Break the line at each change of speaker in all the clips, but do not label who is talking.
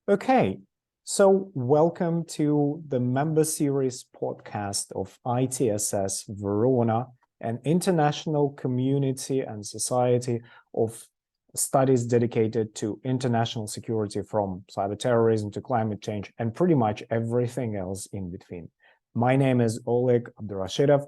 Okay, so welcome to the member series podcast of ITSS Verona, an international community and society of studies dedicated to international security, from cyber terrorism to climate change and pretty much everything else in between. My name is Oleg Abdurashitov,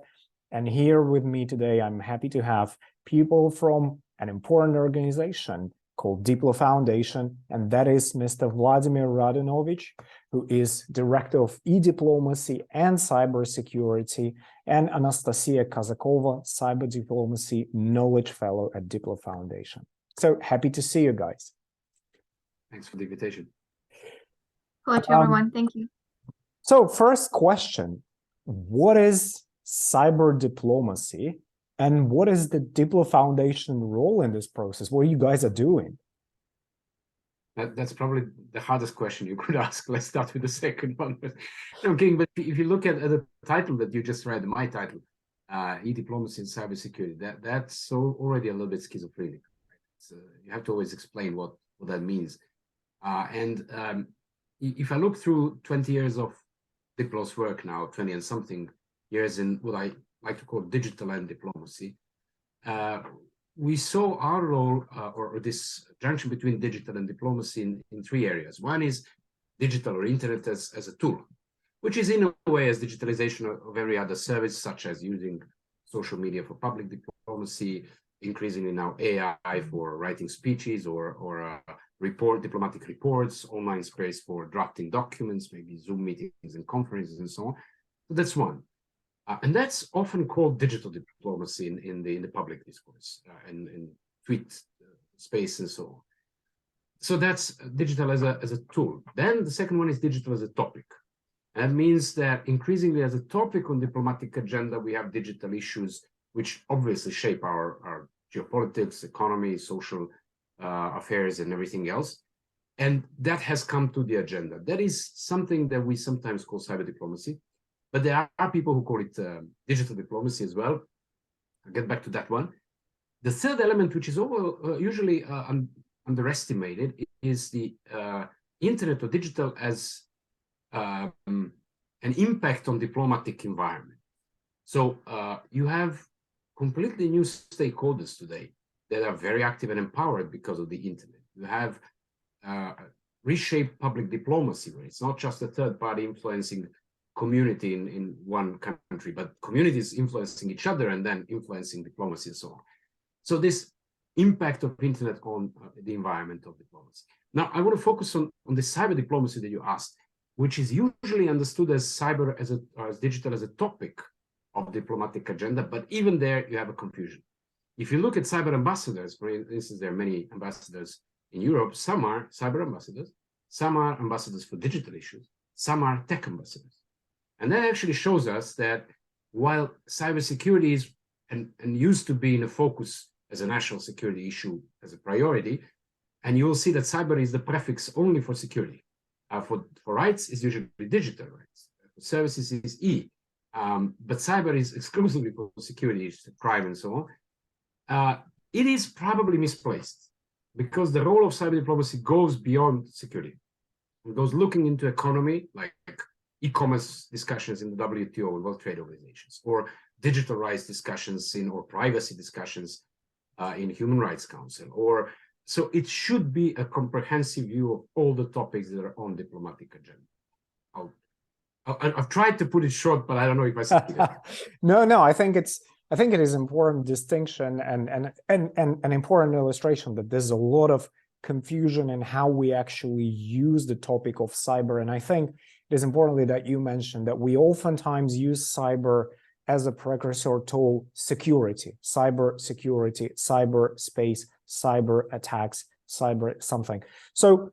and here with me today, I'm happy to have people from an important organization called DiploFoundation, and that is Mr. Vladimir Radunovic, who is Director of e-Diplomacy and Cybersecurity, and Anastasia Kazakova, Cyber Diplomacy Knowledge Fellow at DiploFoundation. So happy to see you guys.
Thanks for the invitation.
Hello to everyone. Thank you.
So first question, what is cyber diplomacy? And what is the DiploFoundation role in this process? What you guys are doing?
That's probably the hardest question you could ask. Let's start with the second one. I'm kidding, but if you look at the title that you just read, my title, e-Diplomacy and Cybersecurity, that's so already a little bit schizophrenic. Right? You have to always explain what that means. If I look through 20 years of Diplo's work now, 20 and something years in what I like to call digital and diplomacy, we saw our role or this junction between digital and diplomacy in three areas. One is digital or internet as a tool, which is in a way as digitalization of every other service, such as using social media for public diplomacy, increasingly now AI for writing speeches or diplomatic reports, online space for drafting documents, maybe Zoom meetings and conferences and so on. So that's one. And that's often called digital diplomacy in the public discourse and tweet space and so on. So that's digital as a tool. Then the second one is digital as a topic. That means that increasingly as a topic on diplomatic agenda, we have digital issues which obviously shape our geopolitics, economy, social affairs, and everything else. And that has come to the agenda. That is something that we sometimes call cyber diplomacy. But there are people who call it digital diplomacy as well. I'll get back to that one. The third element, which is usually underestimated, is the internet or digital as an impact on diplomatic environment. So you have completely new stakeholders today that are very active and empowered because of the internet. You have reshaped public diplomacy, where it's not just a third party influencing community in one country, but communities influencing each other and then influencing diplomacy and so on. So this impact of internet on the environment of diplomacy. Now, I want to focus on the cyber diplomacy that you asked, which is usually understood as cyber as digital as a topic of diplomatic agenda, but even there you have a confusion. If you look at cyber ambassadors, for instance, there are many ambassadors in Europe. Some are cyber ambassadors, some are ambassadors for digital issues, some are tech ambassadors. And that actually shows us that while cybersecurity is and used to be in a focus as a national security issue, as a priority, and you will see that cyber is the prefix only for security. For rights is usually digital rights. For services is E. But cyber is exclusively for security, crime and so on. It is probably misplaced because the role of cyber diplomacy goes beyond security. It goes looking into economy, like e-commerce discussions in the WTO and World Trade Organizations, or digital rights discussions or privacy discussions in Human Rights Council. So it should be a comprehensive view of all the topics that are on diplomatic agenda. I've tried to put it short, but I don't know if I said it.
No, I think it is important distinction and an important illustration that there's a lot of confusion in how we actually use the topic of cyber. And I think it is importantly that you mentioned that we oftentimes use cyber as a precursor to security, cyber security, cyber space, cyber attacks, cyber something. So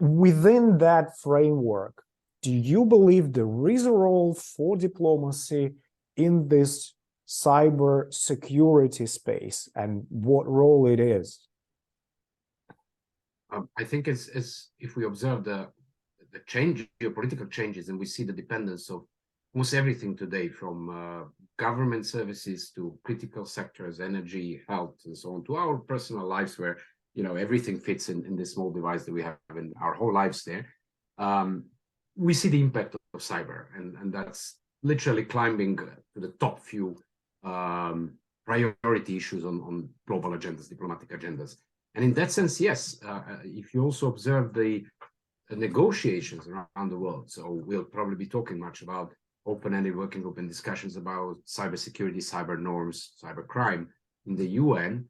within that framework, do you believe there is a role for diplomacy in this cyber security space, and what role it is?
I think as if we observe the geopolitical changes, and we see the dependence of almost everything today, from government services to critical sectors, energy, health, and so on, to our personal lives, where everything fits in this small device that we have in our whole lives there. we see the impact of cyber, and that's literally climbing to the top few priority issues on global agendas, diplomatic agendas. And in that sense, yes, if you also observe the negotiations around the world, so we'll probably be talking much about open-ended working group and discussions about cybersecurity, cyber norms, cyber crime in the UN.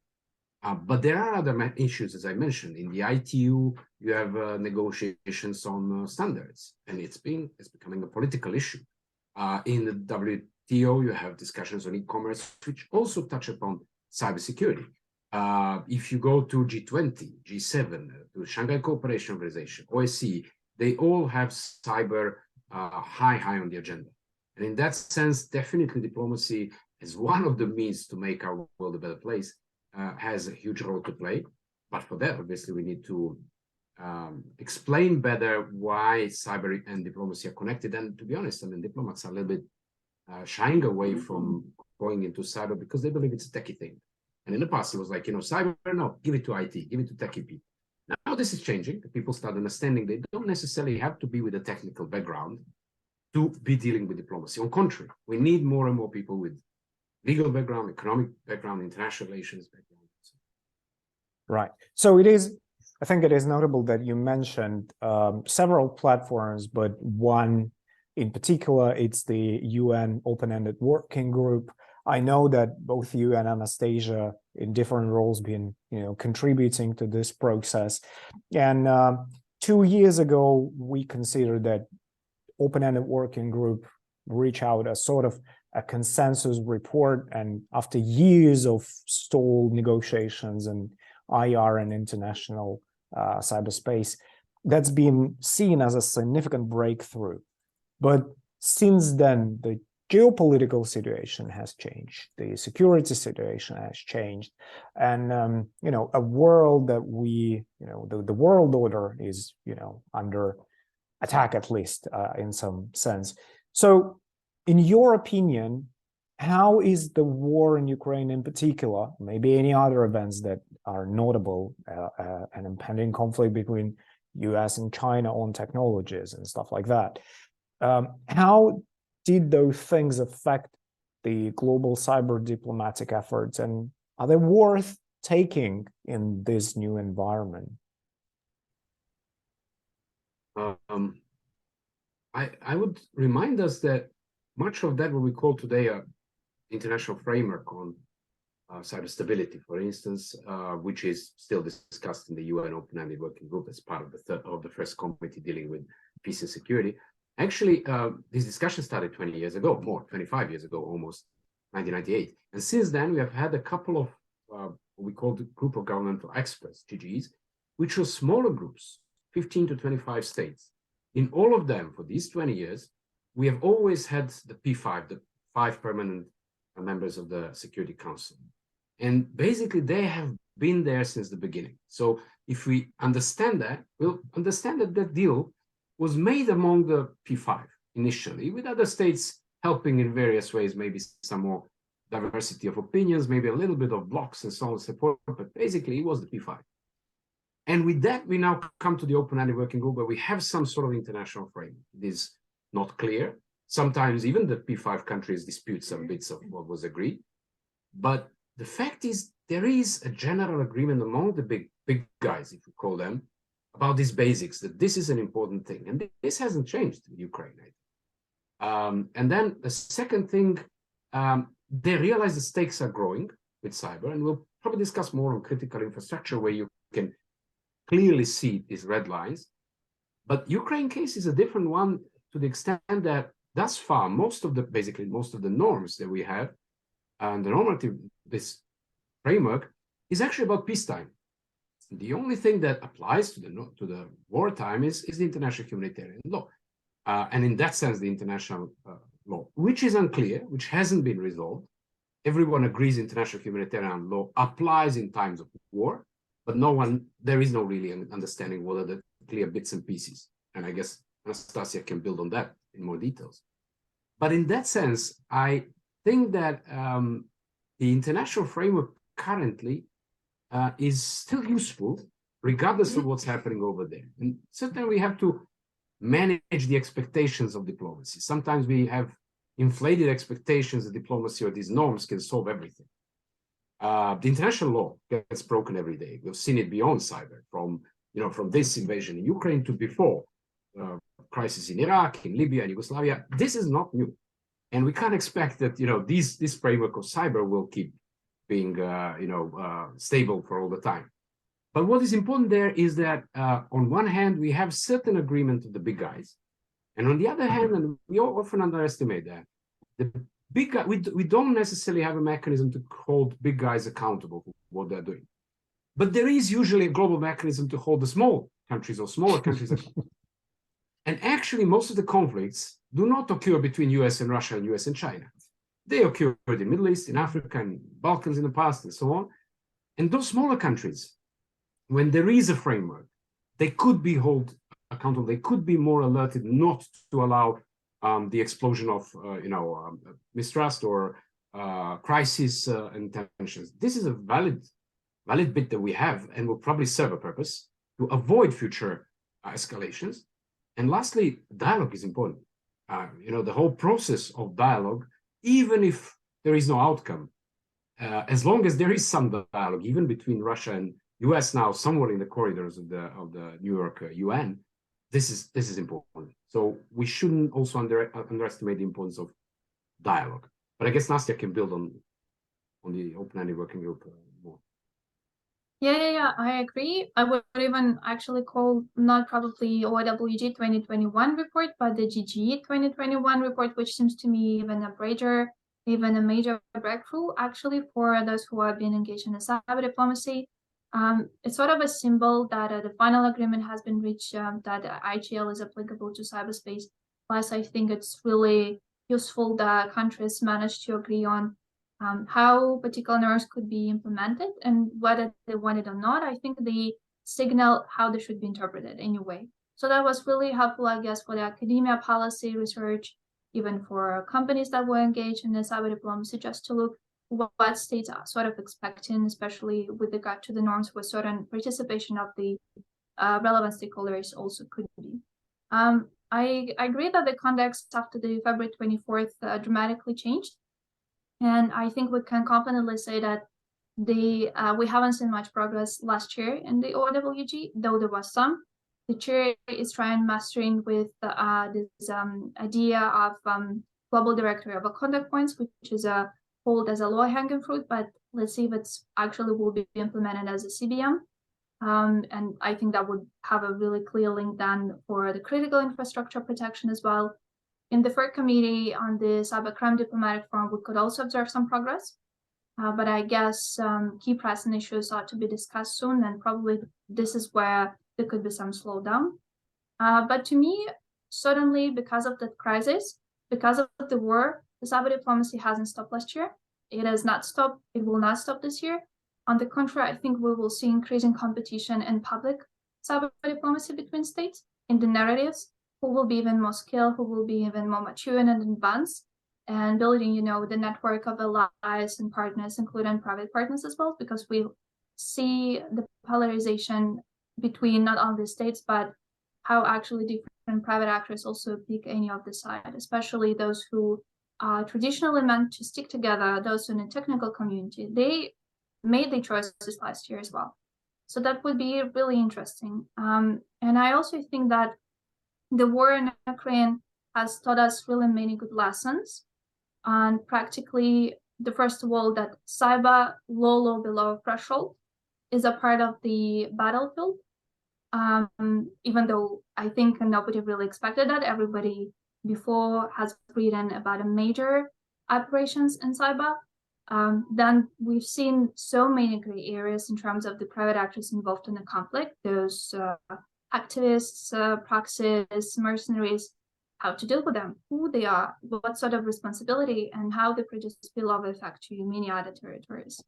But there are other issues, as I mentioned. In the ITU, you have negotiations on standards, and it's becoming a political issue. In the WTO, you have discussions on e-commerce, which also touch upon cybersecurity. If you go to G20, G7, to Shanghai Cooperation Organization, OSCE, they all have cyber high on the agenda. And in that sense, definitely diplomacy is one of the means to make our world a better place, has a huge role to play. But for that, obviously, we need to explain better why cyber and diplomacy are connected. And to be honest, I mean, diplomats are a little bit shying away from going into cyber because they believe it's a techie thing. And in the past, it was like, cyber, no, give it to IT, give it to techie people. Now this is changing. People start understanding they don't necessarily have to be with a technical background to be dealing with diplomacy. On the contrary, we need more and more people with legal background, economic background, international relations background.
Right. So I think it is notable that you mentioned several platforms, but one in particular, it's the UN Open-Ended Working Group. I know that both you and Anastasia, in different roles, been contributing to this process. And 2 years ago, we considered that Open-Ended Working Group reach out as sort of a consensus report, and after years of stalled negotiations and IR and international cyberspace, that's been seen as a significant breakthrough. But since then, the geopolitical situation has changed, the security situation has changed, and a world that the world order is under attack, at least in some sense. So in your opinion, how is the war in Ukraine in particular, maybe any other events that are notable, an impending conflict between US and China on technologies and stuff like that, how did those things affect the global cyber diplomatic efforts, and are they worth taking in this new environment?
I would remind us that much of that what we call today a international framework on cyber stability, for instance, which is still discussed in the UN Open-Ended Working Group as part of the first committee dealing with peace and security. Actually, this discussion started 20 years ago, more, 25 years ago, almost, 1998. And since then, we have had a couple of what we call the Group of Governmental Experts, GGs, which were smaller groups, 15 to 25 states. In all of them, for these 20 years, we have always had the P5, the 5 permanent members of the Security Council. And basically, they have been there since the beginning. So if we understand that, we'll understand that that deal was made among the P5 initially, with other states helping in various ways, maybe some more diversity of opinions, maybe a little bit of blocks and so on and so forth, but basically it was the P5. And with that, we now come to the Open-Ended Working Group, where we have some sort of international frame. It is not clear. Sometimes even the P5 countries dispute some bits of what was agreed. But the fact is, there is a general agreement among the big guys, if we call them, about these basics, that this is an important thing. And this hasn't changed in Ukraine. And then the second thing, they realize the stakes are growing with cyber, and we'll probably discuss more on critical infrastructure, where you can clearly see these red lines. But Ukraine case is a different one to the extent that thus far, most of the norms that we have and the normative, this framework, is actually about peacetime. The only thing that applies to the wartime is the international humanitarian law. And in that sense, the international law, which is unclear, which hasn't been resolved. Everyone agrees international humanitarian law applies in times of war, but there is no really understanding what are the clear bits and pieces. And I guess Anastasia can build on that in more details. But in that sense, I think that the international framework currently is still useful, regardless of what's happening over there. And certainly we have to manage the expectations of diplomacy. Sometimes we have inflated expectations that diplomacy or these norms can solve everything. The international law gets broken every day. We've seen it beyond cyber, from this invasion in Ukraine to before, crisis in Iraq, in Libya, in Yugoslavia. This is not new, and we can't expect that this framework of cyber will keep being stable for all the time. But what is important there is that on one hand we have certain agreement of the big guys, and on the other hand, and we often underestimate that, the big guy, we don't necessarily have a mechanism to hold big guys accountable for what they're doing. But there is usually a global mechanism to hold the small countries or smaller countries accountable. And actually, most of the conflicts do not occur between US and Russia and US and China. They occurred in the Middle East, in Africa, and Balkans in the past, and so on. And those smaller countries, when there is a framework, they could be held accountable. They could be more alerted not to allow the explosion of mistrust or crisis and tensions. This is a valid bit that we have, and will probably serve a purpose to avoid future escalations. And lastly, dialogue is important. The whole process of dialogue, even if there is no outcome, as long as there is some dialogue, even between Russia and US now, somewhere in the corridors of the New York UN, this is important. So we shouldn't also underestimate the importance of dialogue. But I guess Nastya can build on the open-ended working group more.
Yeah, I agree. I would even actually call not probably OWG 2021 report, but the GG 2021 report, which seems to me even a major breakthrough actually for those who have been engaged in the cyber diplomacy. It's sort of a symbol that the final agreement has been reached, that IGL is applicable to cyberspace. Plus, I think it's really useful that countries managed to agree on how particular norms could be implemented, and whether they want it or not. I think they signal how they should be interpreted anyway. So that was really helpful, I guess, for the academia, policy, research, even for companies that were engaged in the cyber diplomacy, just to look what states are sort of expecting, especially with regard to the norms, where certain participation of the relevant stakeholders also could be. I agree that the context after the February 24th dramatically changed. And I think we can confidently say that we haven't seen much progress last year in the OWG, though there was some. The chair is trying mastering with this idea of global directory of contact points, which is hold as a low-hanging fruit, but let's see if it's actually will be implemented as a CBM. And I think that would have a really clear link then for the critical infrastructure protection as well. In the third committee on the cybercrime diplomatic forum, we could also observe some progress, but I guess key pressing issues ought to be discussed soon, and probably this is where there could be some slowdown. But to me, certainly because of the crisis, because of the war, the cyber diplomacy hasn't stopped last year. It has not stopped. It will not stop this year. On the contrary, I think we will see increasing competition in public cyber diplomacy between states in the narratives. Who will be even more skilled, who will be even more mature and advanced, and building, the network of allies and partners, including private partners as well, because we see the polarization between not only states, but how actually different private actors also pick any of the side, especially those who are traditionally meant to stick together, those in the technical community. They made their choices last year as well. So that would be really interesting. And I also think that the war in Ukraine has taught us really many good lessons. And practically, first of all, that cyber low below threshold is a part of the battlefield. Even though I think nobody really expected that. Everybody before has written about a major operations in cyber. Then we've seen so many gray areas in terms of the private actors involved in the conflict. Those activists, proxies, mercenaries, how to deal with them, who they are, what sort of responsibility, and how they produce spillover effect to many other territories.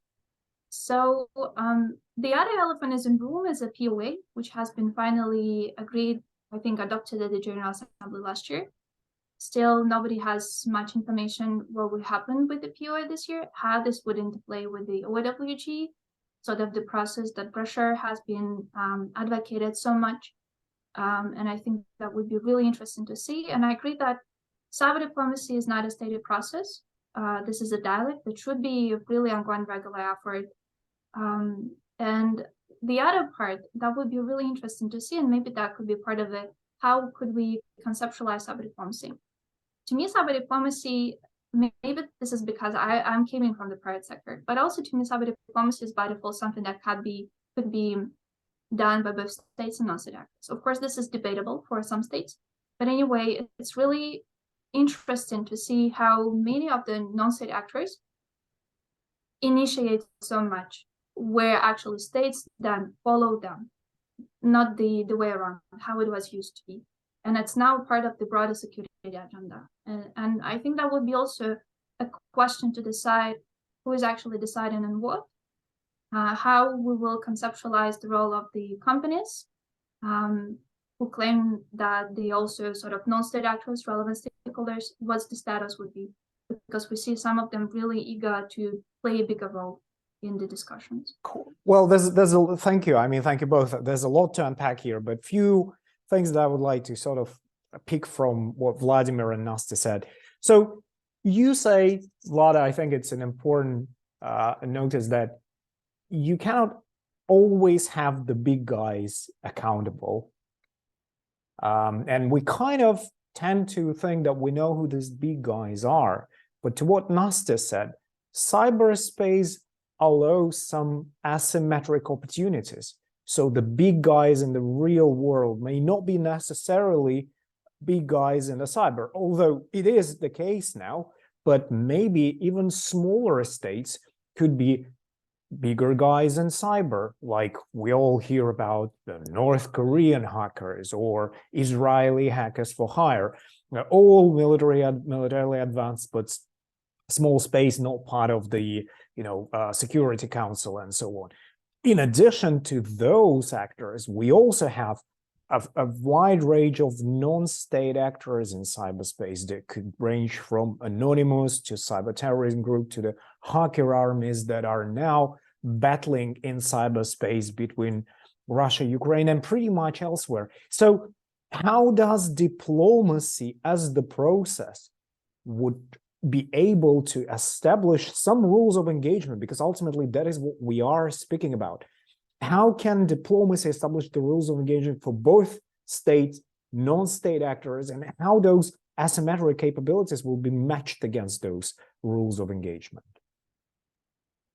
So the other elephant is in the room is a POA, which has been finally agreed, I think adopted at the General Assembly last year. Still, nobody has much information what will happen with the POA this year, how this would interplay with the OWG, sort of the process that Russia has been advocated so much. And I think that would be really interesting to see. And I agree that cyber diplomacy is not a stated process. This is a dialogue that should be a really ongoing regular effort. And the other part that would be really interesting to see, and maybe that could be part of it, how could we conceptualize cyber diplomacy? To me, cyber diplomacy, maybe this is because I'm coming from the private sector, but also to me, cyber diplomacy is by default something that could be done by both states and non-state actors. Of course, this is debatable for some states, but anyway, it's really interesting to see how many of the non-state actors initiate so much, where actually states then follow them, not the way around, how it was used to be. And it's now part of the broader security agenda. And I think that would be also a question to decide who is actually deciding on what, how we will conceptualize the role of the companies who claim that they also sort of non-state actors, relevant stakeholders, what the status would be, because we see some of them really eager to play a bigger role in the discussions.
Cool. Well, thank you. I mean, thank you both. There's a lot to unpack here, but few things that I would like to sort of pick from what Vladimir and Nastya said. So you say, Vlada, I think it's an important notice that you cannot always have the big guys accountable. And we kind of tend to think that we know who these big guys are. But to what Nastya said, cyberspace allows some asymmetric opportunities. So the big guys in the real world may not be necessarily big guys in the cyber, although it is the case now, but maybe even smaller states could be bigger guys in cyber, like we all hear about the North Korean hackers or Israeli hackers for hire. They're all militarily advanced, but small space, not part of the Security Council and so on. In addition to those actors, we also have a wide range of non-state actors in cyberspace that could range from anonymous to cyber terrorism group to the hacker armies that are now battling in cyberspace between Russia, Ukraine, and pretty much elsewhere. So how does diplomacy as the process would be able to establish some rules of engagement? Because ultimately that is what we are speaking about. How can diplomacy establish the rules of engagement for both state, non-state actors, and how those asymmetric capabilities will be matched against those rules of engagement?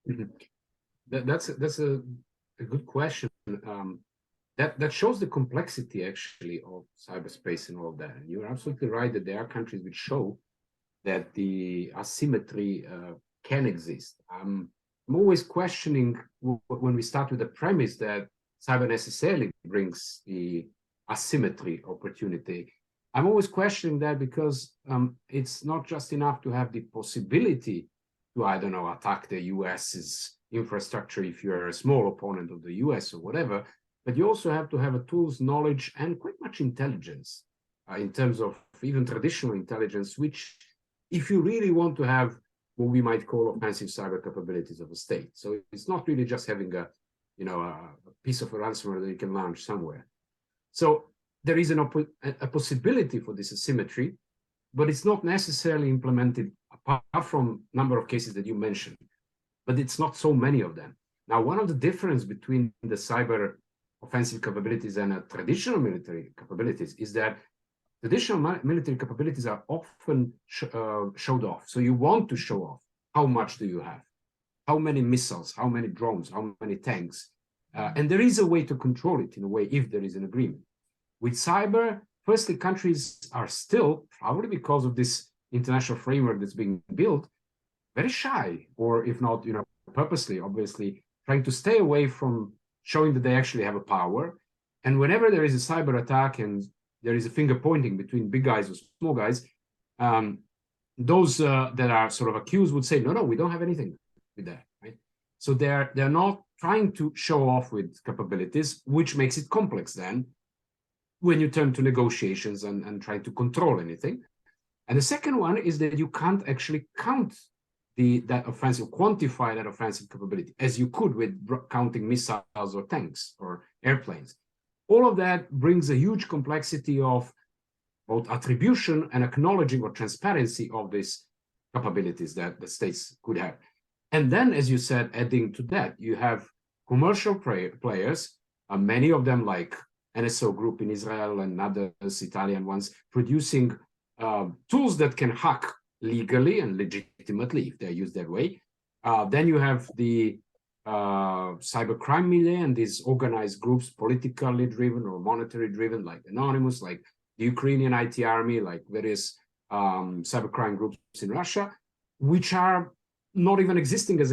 Mm-hmm. That's a good question. That shows the complexity actually of cyberspace and all of that. And you're absolutely right that there are countries which show that the asymmetry can exist. I'm always questioning when we start with the premise that cyber necessarily brings the asymmetry opportunity. I'm always questioning that because it's not just enough to have the possibility to, I don't know, attack the US's infrastructure if you're a small opponent of the US or whatever, but you also have to have a tools, knowledge, and quite much intelligence in terms of even traditional intelligence, which if you really want to have what we might call offensive cyber capabilities of a state. So it's not really just having a piece of a ransomware that you can launch somewhere. So there is a possibility for this asymmetry, but it's not necessarily implemented apart from number of cases that you mentioned. But it's not so many of them. Now, one of the difference between the cyber offensive capabilities and traditional military capabilities is that traditional military capabilities are often showed off. So you want to show off how much do you have, how many missiles, how many drones, how many tanks. And there is a way to control it in a way if there is an agreement. With cyber, firstly, countries are still, probably because of this international framework that's being built, very shy, or if not, purposely, obviously, trying to stay away from showing that they actually have a power. And whenever there is a cyber attack and there is a finger pointing between big guys or small guys, those that are sort of accused would say, no, we don't have anything with that, right? So they're not trying to show off with capabilities, which makes it complex then when you turn to negotiations and try to control anything. And the second one is that you can't actually count that offensive, quantify that offensive capability as you could with counting missiles or tanks or airplanes. all of that brings a huge complexity of both attribution and acknowledging or transparency of these capabilities that the states could have. And then, as you said, adding to that, you have commercial players, many of them like NSO Group in Israel and others, Italian ones, producing tools that can hack legally and legitimately if they're used that way. Then you have the cybercrime media and these organized groups, politically driven or monetary driven, like Anonymous, like the Ukrainian IT army, like various cybercrime groups in Russia, which are not even existing as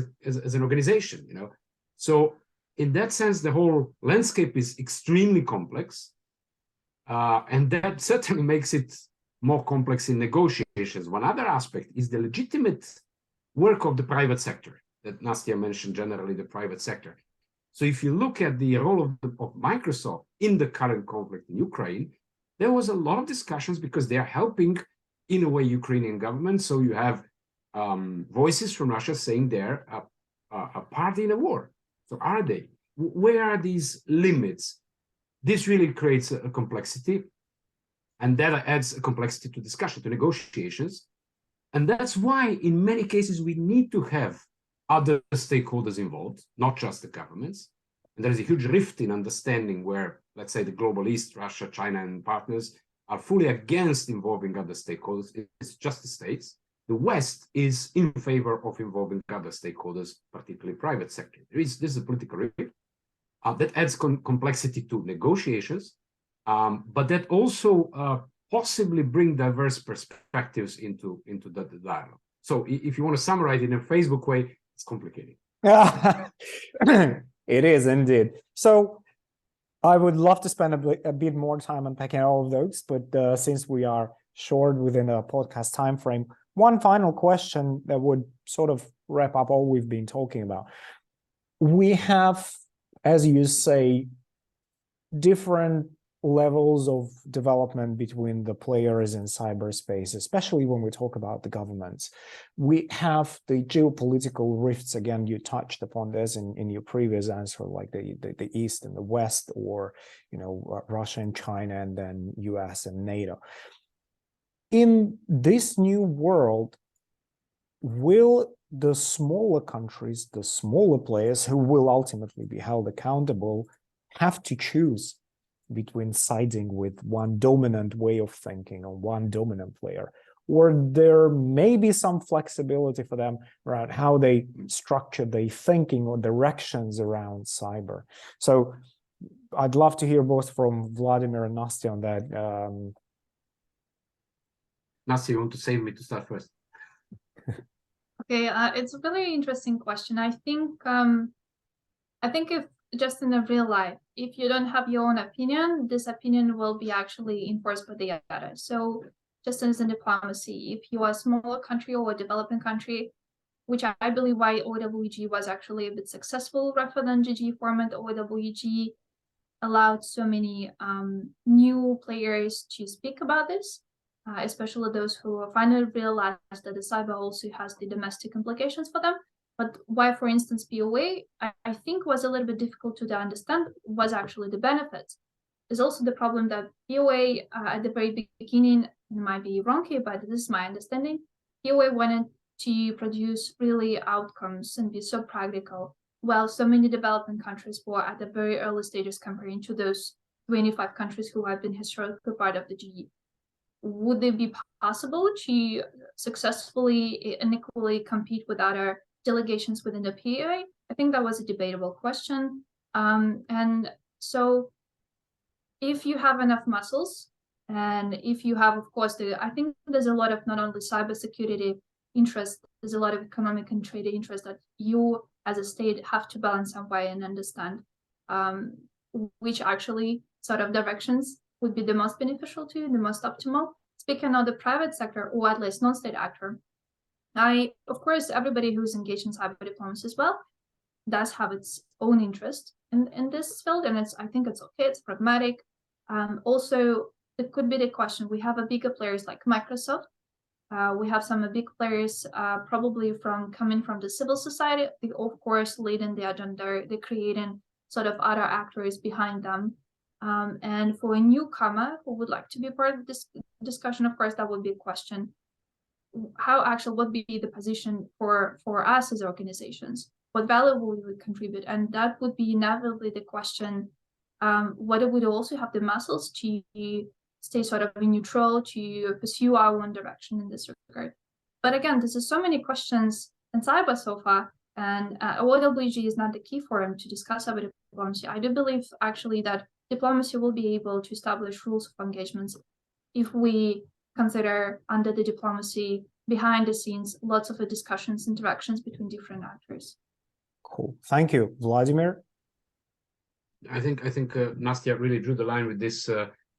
an organization, you know. So in that sense, the whole landscape is extremely complex, and that certainly makes it more complex in negotiations. One other aspect is the legitimate work of the private sector that Nastia mentioned, generally the private sector. So if you look at the role of Microsoft in the current conflict in Ukraine, there was a lot of discussions because they are helping, in a way, Ukrainian government. So you have voices from Russia saying they're a party in a war. So are they? Where are these limits? This really creates a complexity, and that adds a complexity to discussion, to negotiations. And that's why, in many cases, we need to have other stakeholders involved, not just the governments. And there is a huge rift in understanding where, let's say, the global East, Russia, China, and partners are fully against involving other stakeholders. It's just the states. The West is in favor of involving other stakeholders, particularly private sector. This is a political rift that adds complexity to negotiations, but that also possibly bring diverse perspectives into the dialogue. So if you want to summarize it in a Facebook way, it's complicated.
It is indeed. So I would love to spend a bit more time unpacking all of those, but since we are short within a podcast time frame, one final question that would sort of wrap up all we've been talking about. We have, as you say, different levels of development between the players in cyberspace, especially when we talk about the governments. We have the geopolitical rifts. Again, you touched upon this in your previous answer, like the East and the West, or, you know, Russia and China, and then US and NATO. In this new world, will the smaller countries, the smaller players who will ultimately be held accountable, have to choose between siding with one dominant way of thinking or one dominant player? Or there may be some flexibility for them around how they structure their thinking or directions around cyber? So I'd love to hear both from Vladimir and Nastia on that.
Nastia, you want to save me to start first?
Okay, it's a really interesting question. I think if just in a real life, if you don't have your own opinion, this opinion will be actually enforced by the other. So just as in diplomacy, if you are a smaller country or a developing country, which I believe why OWG was actually a bit successful rather than GG format, OWG allowed so many new players to speak about this. Especially those who finally realized that the cyber also has the domestic implications for them. But why, for instance, POA, I think was a little bit difficult to understand was actually the benefits. There's also the problem that POA at the very beginning, might be wrong here, but this is my understanding, POA wanted to produce really outcomes and be so practical, while so many developing countries were at the very early stages comparing to those 25 countries who have been historically part of the GE. Would it be possible to successfully and equally compete with other delegations within the POA? I think that was a debatable question. And so if you have enough muscles, and if you have, of course, I think there's a lot of not only cybersecurity interest, there's a lot of economic and trade interest that you as a state have to balance some way and understand which actually sort of directions would be the most beneficial to you, the most optimal. Speaking of the private sector, or at least non-state actor, of course, everybody who's engaged in cyber diplomacy as well does have its own interest in this field, and I think it's okay, it's pragmatic. Also, it could be the question, we have a bigger players like Microsoft, we have some big players probably coming from the civil society, of course, leading the agenda, they're creating sort of other actors behind them. And for a newcomer who would like to be part of this discussion, of course, that would be a question. What would be the position for us as organizations? What value will we contribute? And that would be inevitably the question, whether we'd also have the muscles to stay sort of neutral, to pursue our own direction in this regard. But again, there's so many questions in cyber so far, and OWG is not the key forum to discuss cyber diplomacy. I do believe actually that diplomacy will be able to establish rules of engagements if we consider under the diplomacy behind the scenes lots of the discussions, interactions between different actors.
Cool. Thank you, Vladimir.
I think Nastya really drew the line with this.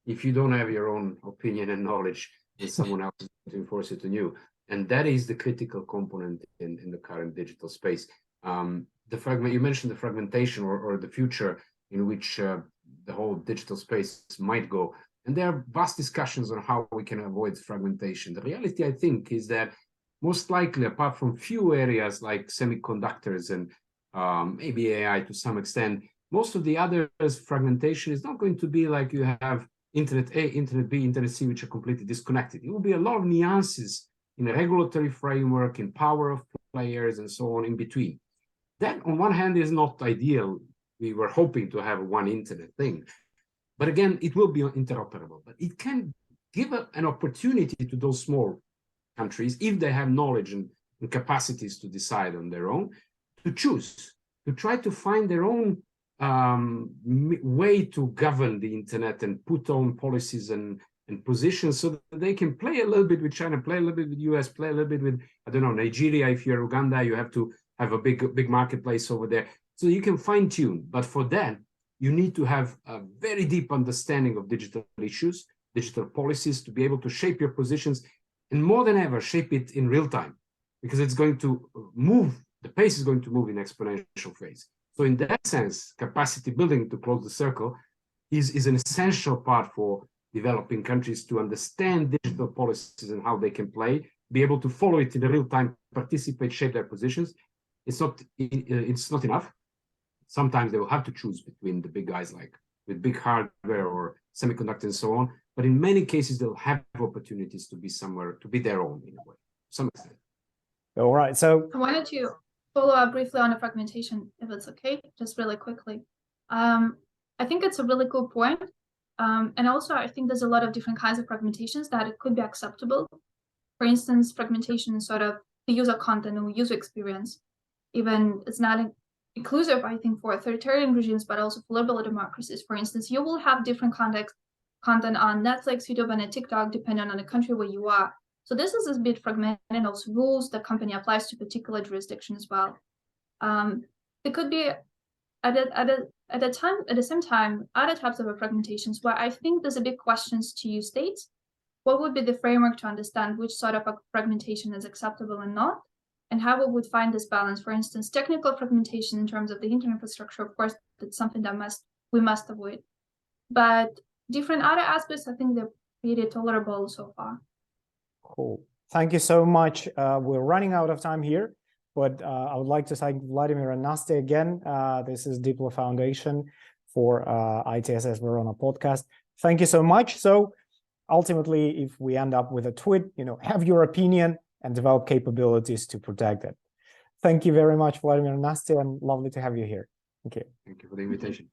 If you don't have your own opinion and knowledge, then someone else is going to enforce it on you. And that is the critical component in the current digital space. You mentioned the fragmentation or the future in which the whole digital space might go. And there are vast discussions on how we can avoid fragmentation. The reality, I think, is that most likely, apart from few areas like semiconductors and maybe AI to some extent, most of the others, fragmentation is not going to be like you have Internet A, Internet B, Internet C, which are completely disconnected. It will be a lot of nuances in a regulatory framework, in power of players, and so on in between. That, on one hand, is not ideal. We were hoping to have one internet thing. But again, it will be interoperable. But it can give an opportunity to those small countries, if they have knowledge and capacities to decide on their own, to choose, to try to find their own way to govern the internet and put on policies and positions so that they can play a little bit with China, play a little bit with US, play a little bit with, I don't know, Nigeria. If you're Uganda, you have to have a big marketplace over there. So you can fine tune. But for that, you need to have a very deep understanding of digital issues, digital policies, to be able to shape your positions, and more than ever, shape it in real time, because it's going to move, the pace is going to move in exponential phase. So in that sense, capacity building, to close the circle, is an essential part for developing countries to understand digital policies and how they can play, be able to follow it in the real time, participate, shape their positions. It's not enough. Sometimes they will have to choose between the big guys, like with big hardware or semiconductors and so on. But in many cases, they'll have opportunities to be somewhere, to be their own in a way, to some extent.
All right. So
I wanted to follow up briefly on the fragmentation, if it's okay, just really quickly. I think it's a really cool point. And also, I think there's a lot of different kinds of fragmentations that it could be acceptable. For instance, fragmentation is sort of the user content or user experience. Even it's not inclusive, I think, for authoritarian regimes, but also for liberal democracies. For instance, you will have different content on Netflix, YouTube, and TikTok, depending on the country where you are. So this is a bit fragmented, and also rules the company applies to particular jurisdiction as well. It could be at the same time, other types of fragmentations where I think there's a big questions to you states. What would be the framework to understand which sort of a fragmentation is acceptable and not? And how we would find this balance? For instance, technical fragmentation in terms of the internet infrastructure, of course, that's something that we must avoid. But different other aspects, I think they're pretty tolerable so far.
cool. Thank you so much. We're running out of time here, but I would like to thank Vladimir and Nastya again. This is DiploFoundation for ITSS Verona podcast. Thank you so much. So ultimately, if we end up with a tweet, have your opinion and develop capabilities to protect it. Thank you very much, Vladimir and Nastya, and lovely to have you here. Thank you.
Thank you for the invitation.